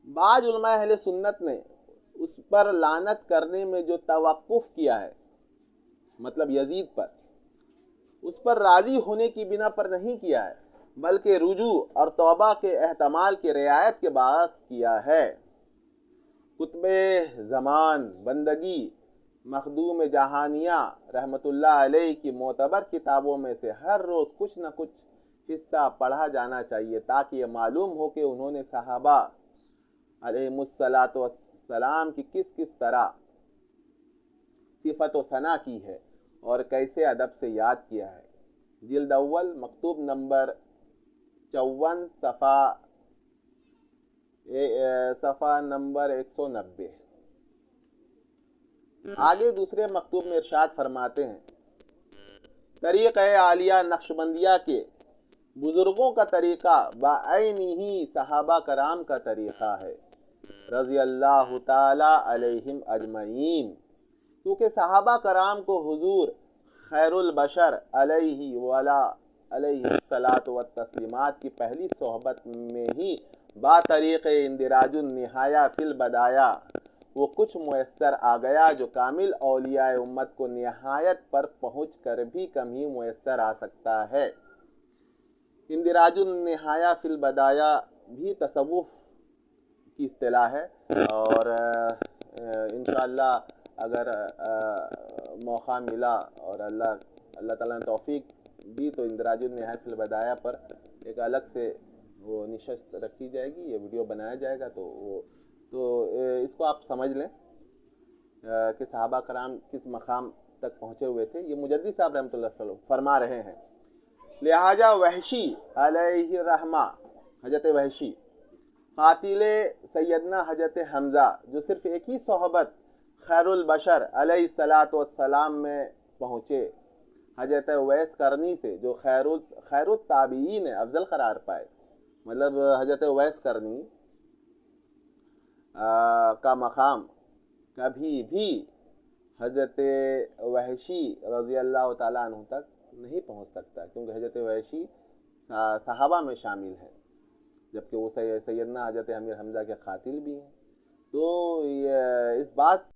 بعض علماء اہل سنت نے اس پر لعنت کرنے میں جو توقف کیا ہے، مطلب یزید پر، اس پر راضی ہونے کی بنا پر نہیں کیا ہے، بلکہ رجوع اور توبہ کے احتمال کی رعایت کے باعث کیا ہے۔ کتب زمان بندگی مخدوم جہانیہ رحمۃ اللہ علیہ کی معتبر کتابوں میں سے ہر روز کچھ نہ کچھ حصہ پڑھا جانا چاہیے، تاکہ یہ معلوم ہو کہ انہوں نے صحابہ علیہم السلام کی کس کس طرح صفت و ثنا کی ہے اور کیسے ادب سے یاد کیا ہے۔ جلد اول مکتوب نمبر 54 صفحہ نمبر 190۔ آگے دوسرے مکتوب میں ارشاد فرماتے ہیں، طریقہ عالیہ نقشبندیہ کے بزرگوں کا طریقہ بعینہ صحابہ کرام کا طریقہ ہے رضی اللہ تعالی علیہم اجمعین، کیونکہ صحابہ کرام کو حضور خیر البشر علیہ الصلاۃ والتسلیمات کی پہلی صحبت میں ہی باطریق اندراج النہایہ فی البدایہ وہ کچھ میسر آ گیا جو کامل اولیاء امت کو نہایت پر پہنچ کر بھی کم ہی میسر آ سکتا ہے۔ اندراج النہایہ فی البدایہ بھی تصوف کی اصطلاح ہے، اور انشاءاللہ اگر موقع ملا اور اللہ تعالیٰ نے توفیق دی تو اندراج النہایہ فی البدایہ پر ایک الگ سے وہ نشست رکھی جائے گی، یہ ویڈیو بنایا جائے گا، تو اس کو آپ سمجھ لیں کہ صحابہ کرام کس مقام تک پہنچے ہوئے تھے۔ یہ مجدد صاحب رحمۃ اللہ علیہ وسلم فرما رہے ہیں، لہٰذا وحشی علیہ الرحمہ، حضرت وحشی قاتل سیدنا حضرت حمزہ جو صرف ایک ہی صحبت خیر البشر علیہ الصلاۃ والسلام میں پہنچے، حضرت اویس کرنی سے جو خیر التابعین افضل قرار پائے، مطلب حضرت اویس کرنی کا مقام کبھی بھی حضرت وحشی رضی اللہ تعالیٰ عنہ تک نہیں پہنچ سکتا، کیونکہ حضرت وحشی صحابہ میں شامل ہے، جبکہ وہ سیدنا حضرت امیر حمزہ کے قاتل بھی ہیں۔ تو اس بات